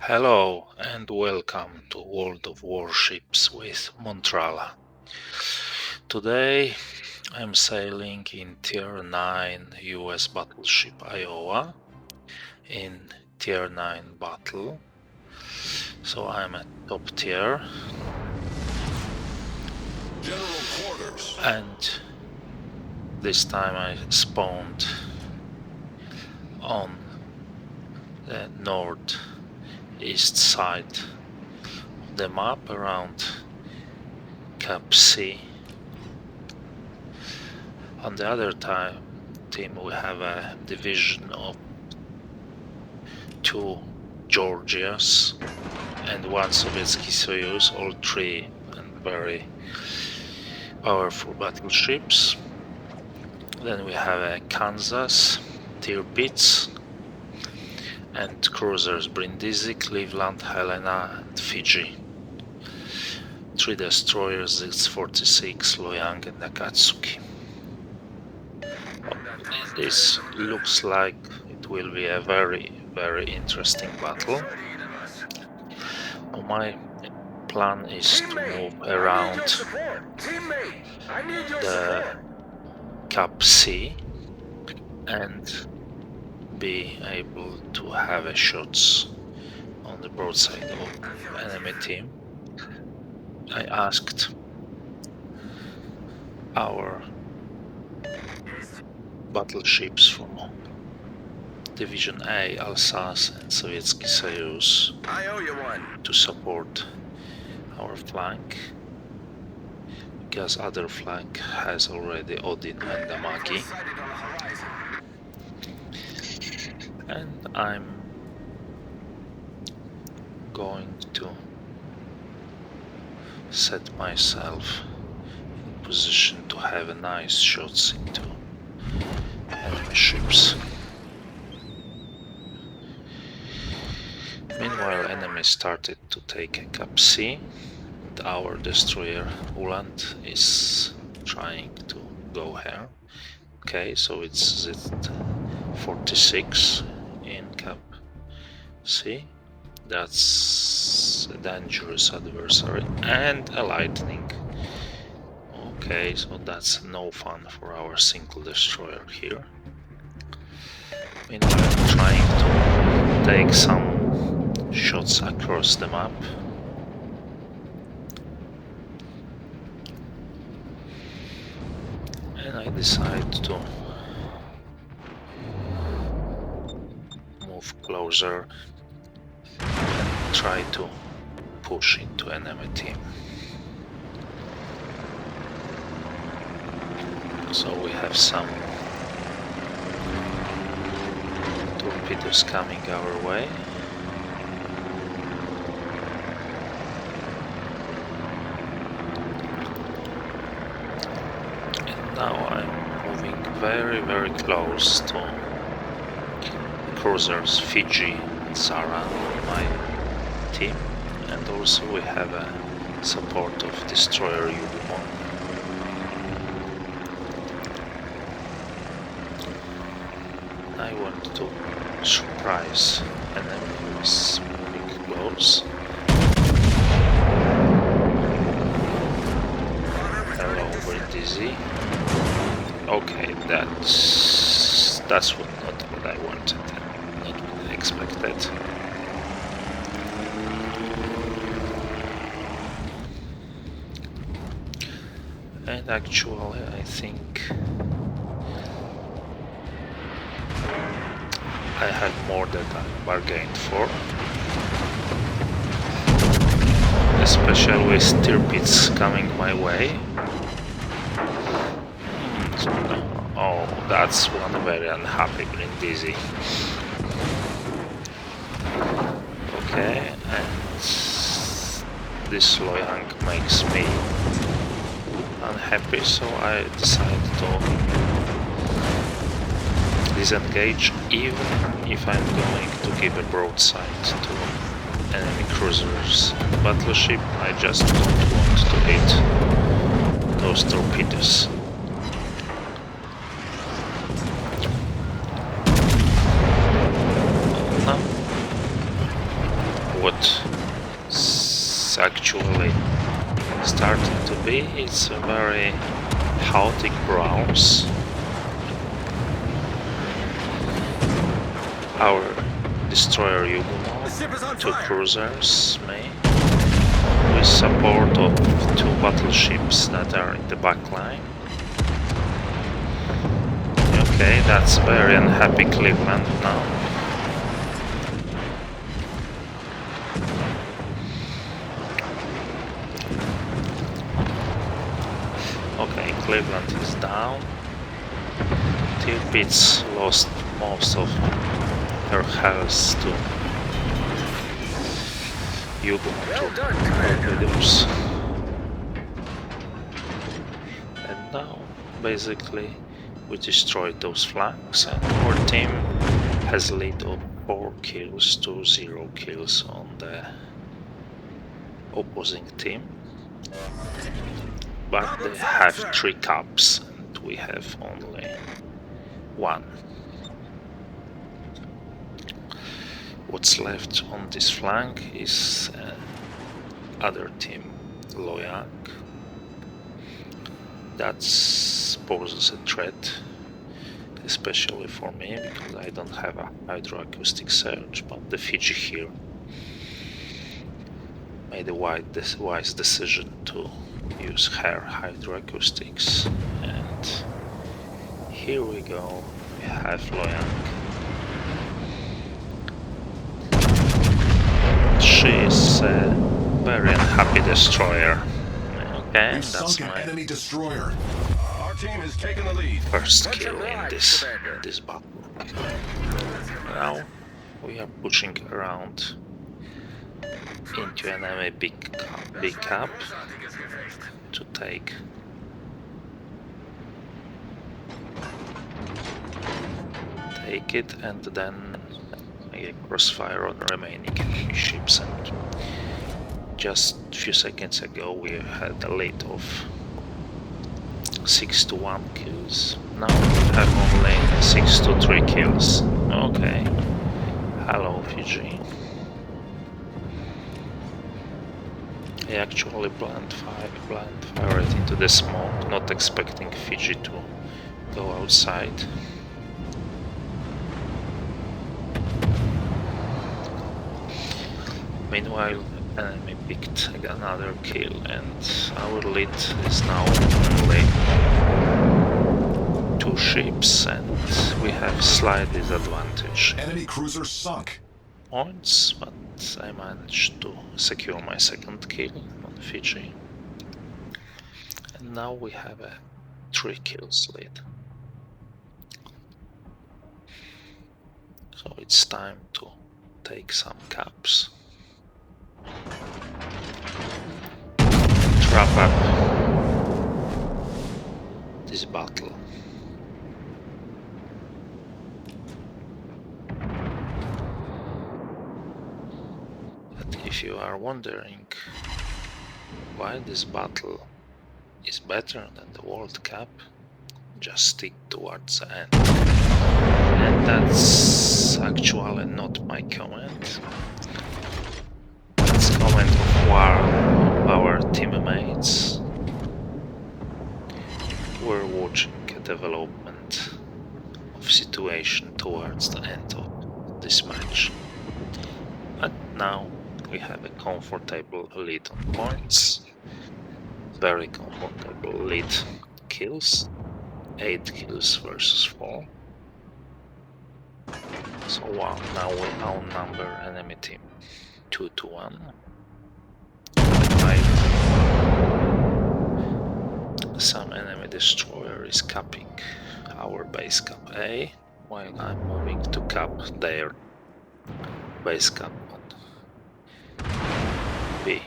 Hello and welcome to World of Warships with Montrala. Today I'm sailing in Tier 9 US battleship Iowa in Tier 9 battle. So I'm at top tier. General quarters. And this time I spawned on the northeast side of the map around Cap C. On the other team we have a division of 2 Georgias and 1 Sovietsky Soyuz, all 3 and very powerful battleships. Then we have a Kansas, Tirpitz, and cruisers Brindisi, Cleveland, Helena, and Fiji. 3 destroyers, X-46, Loyang, and Akatsuki. This looks like it will be a very interesting battle. My plan is to move around the Cap C and be able to have a shots on the broadside of enemy team. I asked our battleships from Division A, Alsace and Sovietsky Soyuz to support our flank, because other flank has already Odin and Amagi. And I'm going to set myself in position to have a nice shots into enemy ships. Meanwhile, enemy started to take a Cap C, and our destroyer Uland is trying to go here. Okay, so it's Z-46 in Cap C. That's a dangerous adversary, and a lightning. Okay, so that's no fun for our single destroyer here. Meanwhile, I'm trying to take some shots across the map. And I decide to move closer and try to push into enemy team. So we have some torpedoes coming our way. And now I'm moving very close to the cruisers Fiji and Zara on my team, and also we have a support of destroyer Yugimon. I want to surprise enemy with quick blows. Hello, Brindisi. Okay, that's not what I wanted, not what I expected. And actually, I think I had more than I bargained for, especially with Tirpitz coming my way. Oh, that's one very unhappy Brindisi. Okay, and this Loyang makes me unhappy, so I decide to disengage, even if I'm going to give a broadside to enemy cruisers and battleship. I just don't want to hit those torpedoes. it's actually starting to be. It's a very chaotic browse. Our destroyer U-boat, 2 cruisers, me, with support of 2 battleships that are in the back line. Okay, that's very unhappy Cleveland now. Okay, Cleveland is down. Tirpitz lost most of her health to U-boat torpedoes. And now, basically, we destroyed those flanks, and our team has lead of 4 kills to 0 kills on the opposing team. But they have 3 caps and we have only 1. What's left on this flank is other team, Loyang. That poses a threat, especially for me, because I don't have a hydroacoustic surge, but the Fiji here made a wise decision to use her hydroacoustics, and here we go, we have Loyang. She is a very unhappy destroyer. Okay, that's my enemy destroyer. Our team has taken the lead. first kill in this battle. Now we are pushing around into enemy big cap to take it, and then make a crossfire on remaining enemy ships. And just a few seconds ago we had a lead of 6-1 kills. Now we have only 6-3 kills. Okay. Hello, Fiji. I actually blind fired into the smoke, not expecting Fiji to go outside. Meanwhile, enemy picked another kill, and our lead is now only 2 ships, and we have slight disadvantage. Enemy cruiser sunk. Points, but I managed to secure my second kill on Fiji. And now we have a 3 kills lead. So it's time to take some caps. Wrap up this battle. But if you are wondering why this battle is better than the World Cup, just stick towards the end. And that's actually not my comment. That's comment of our teammates. We're watching a development of situation towards the end of this match. But now we have a comfortable lead on points. Very comfortable lead kills. 8 kills versus 4. So wow, now we outnumber enemy team 2-1. Some enemy destroyer is capping our base cap A, while I'm moving to cap their base cap on B.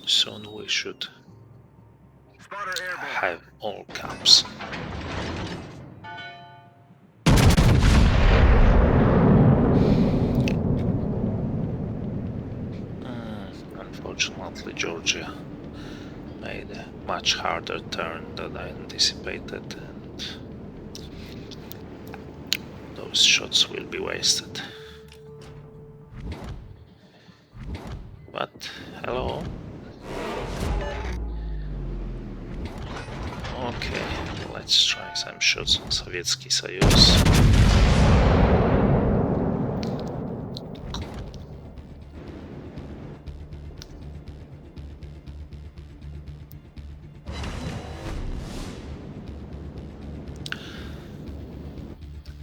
Soon we should have all caps. Unfortunately, Georgia made a much harder turn than I anticipated, and those shots will be wasted. But hello. Okay, let's try some shots on Советский Союз.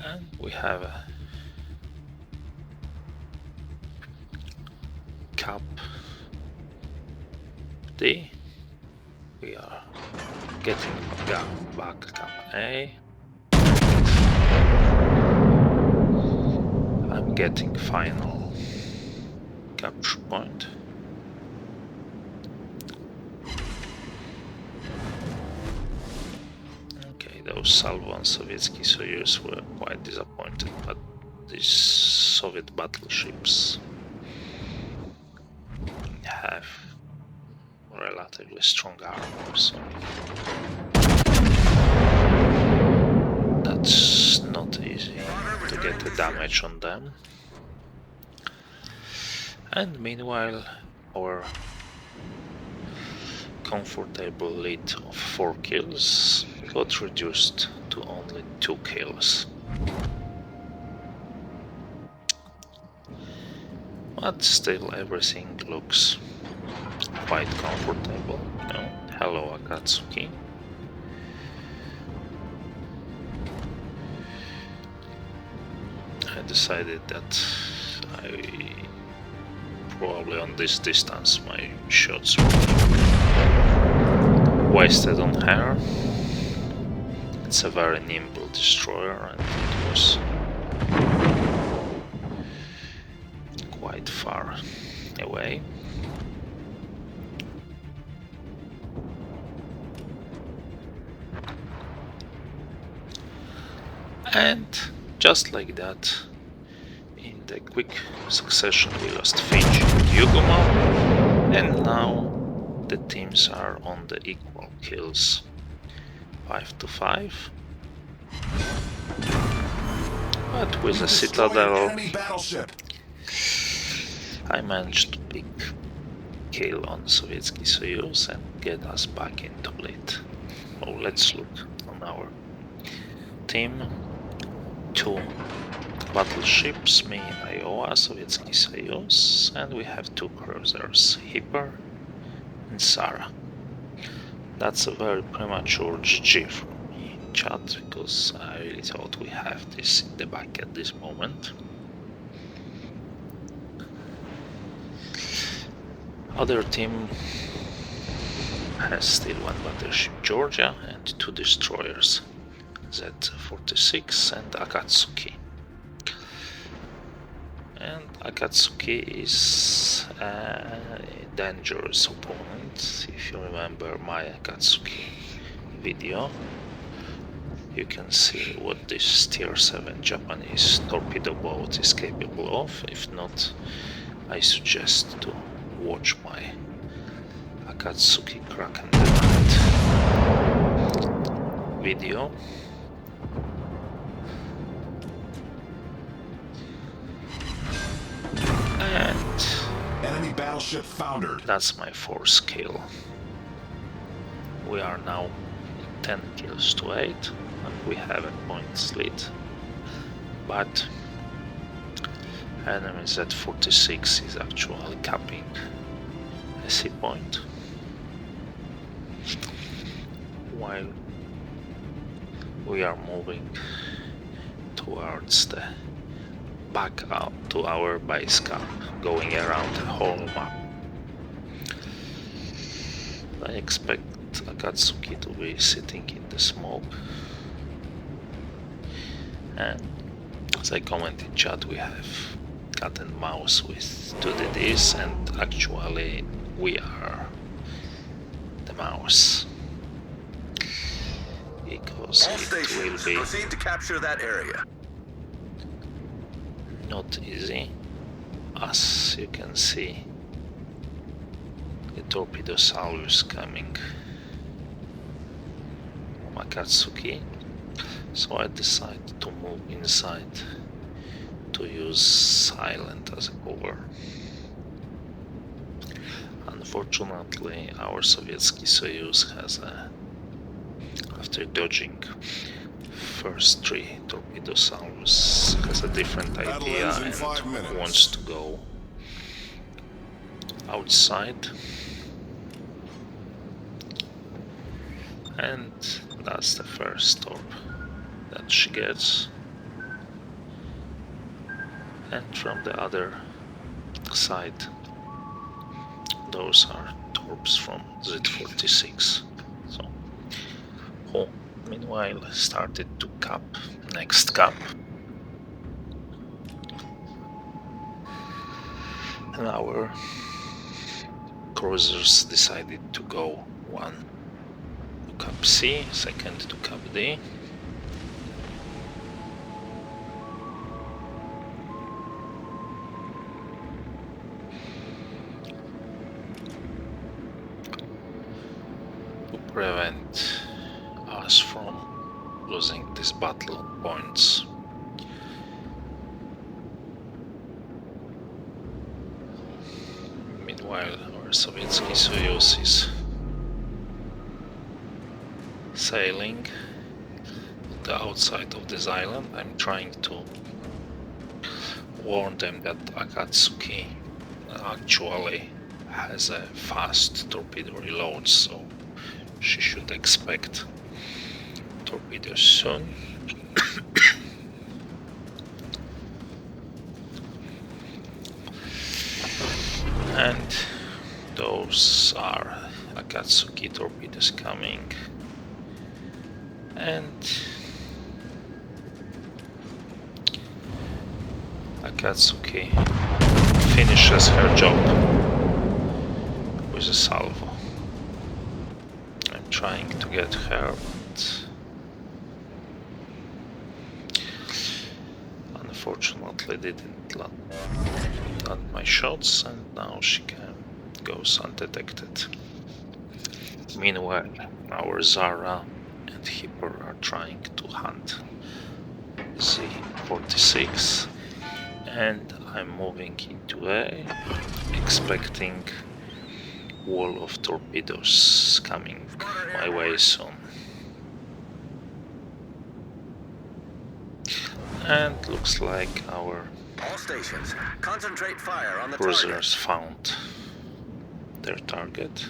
And we have a Cap D. We are getting back Cap A. I'm getting final capture point. Okay, those salvo on Sovietsky Soyuz were quite disappointed, but these Soviet battleships have relatively strong armor, so that's not easy to get the damage on them. And meanwhile, our comfortable lead of 4 kills got reduced to only 2 kills. But still everything looks quite comfortable. No? Hello, Akatsuki. I decided that probably on this distance my shots were wasted on her. It's a very nimble destroyer and it was quite far away. And just like that, in the quick succession, we lost Fiji and Yugomo, and now the teams are on the equal kills, 5-5. But with a Citadel, I managed to pick kill on Sovietsky Soyuz and get us back into lead. Oh, let's look on our team. 2 battleships, me in Iowa, Sovietsky Soyuz, and we have 2 cruisers, Hipper and Sarah. That's a very premature GG from me, chat, because I really thought we have this in the back at this moment. Other team has still 1 battleship, Georgia, and 2 destroyers, Z-46 and Akatsuki. And Akatsuki is a dangerous opponent. If you remember my Akatsuki video, you can see what this Tier 7 Japanese torpedo boat is capable of. If not, I suggest to watch my Akatsuki Kraken the Night video. And enemy battleship foundered. That's my 4th kill. We are now 10 kills to 8, and we have a points lead. But enemy Z-46 is actually capping a sea point, while we are moving towards the back out to our base camp, going around the whole map. I expect Akatsuki to be sitting in the smoke, and as I comment in chat, we have cat and mouse with 2 DDs, and actually we are the mouse, because all it stations, will be proceed to capture that area. not easy. As you can see, the torpedo salvos coming from Akatsuki. So I decided to move inside to use silent as a cover. Unfortunately, our Sovietsky Soyuz has after dodging first 3 torpedo salvos, has a different idea and wants to go outside, and that's the first torp that she gets. And from the other side, those are torps from Z-46. So, who meanwhile started to cap next cap. And our cruisers decided to go one to cap C, second to cap D. To prevent us from losing this battle points. Meanwhile, our Sovietsky Soyuz is sailing on the outside of this island. I'm trying to warn them that Akatsuki actually has a fast torpedo reload, so she should expect torpedoes soon. And those are Akatsuki torpedoes coming, and Akatsuki finishes her job with a salvo. I'm trying to get her, but unfortunately didn't land my shots, and now she goes undetected. Meanwhile, our Zara and Hipper are trying to hunt Z-46, and I'm moving into A, expecting wall of torpedoes coming my way soon. And looks like our all stations, concentrate fire on the cruisers found their target.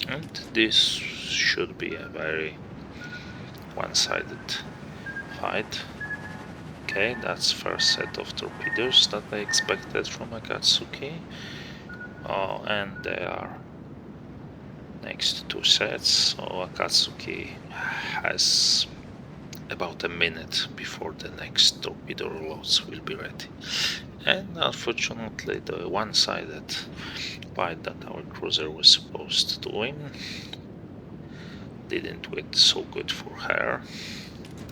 And this should be a very one-sided fight. Okay, that's first set of torpedoes that I expected from Akatsuki. Oh, and they are next 2 sets, so Akatsuki has about a minute before the next torpedo reloads will be ready. And unfortunately, the one-sided fight that our cruiser was supposed to win didn't win so good for her,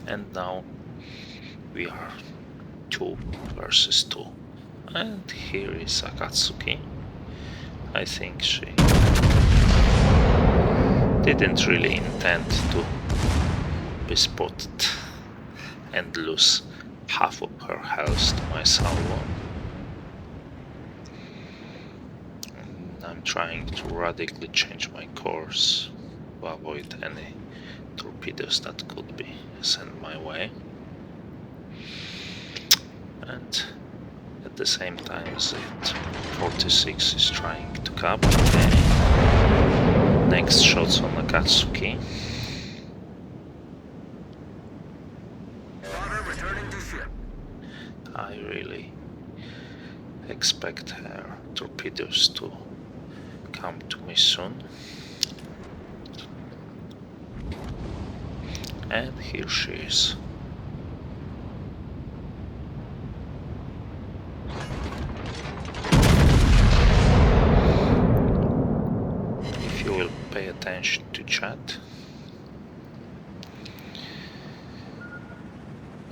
and now we are 2 versus 2. And here is Akatsuki. I think she didn't really intend to be spotted and lose half of her health to my salvo. And I'm trying to radically change my course to avoid any torpedoes that could be sent my way. And at the same time, Z-46 is trying to cap. Next shots on Akatsuki. I really expect her torpedoes to come to me soon. And here she is. If you will pay attention to chat.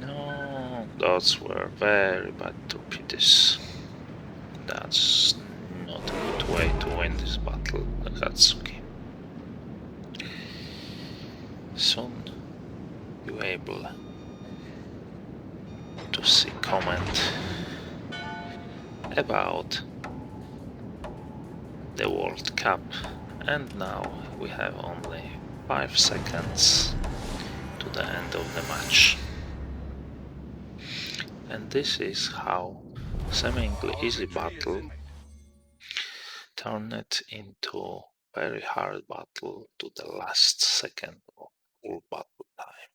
No, those were very bad torpedoes. That's not a good way to win this battle, Akatsuki. Soon you're able to see comment about the World Cup. And now we have only 5 seconds to the end of the match. And this is how seemingly easy battle turned it into very hard battle to the last second of full battle time.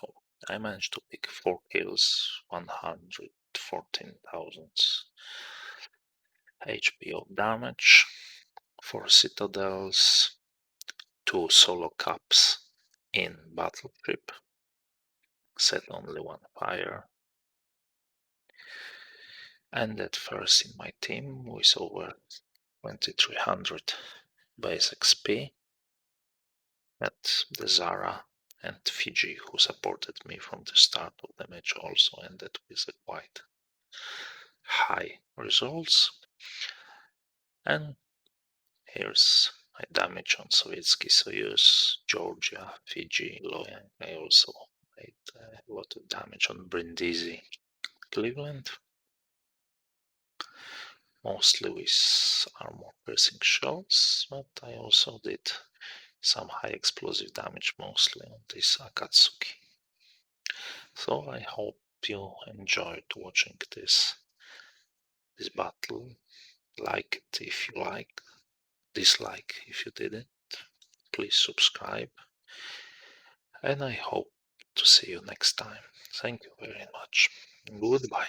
So I managed to pick 4 kills, 114,000 HP of damage, 4 citadels, 2 solo caps in battleship, set only 1 fire, and at first in my team with over 2300 base XP. At the Zara and Fiji, who supported me from the start of the match, also ended with a quite high results. And here's my damage on Sovietsky Soyuz, Georgia, Fiji, Loyang. I also made a lot of damage on Brindisi, Cleveland, mostly with armor piercing shells, but I also did some high explosive damage, mostly on this Akatsuki. So I hope you enjoyed watching this battle. Like it if you like, dislike if you didn't. Please subscribe, and I hope to see you next time. Thank you very much. Goodbye.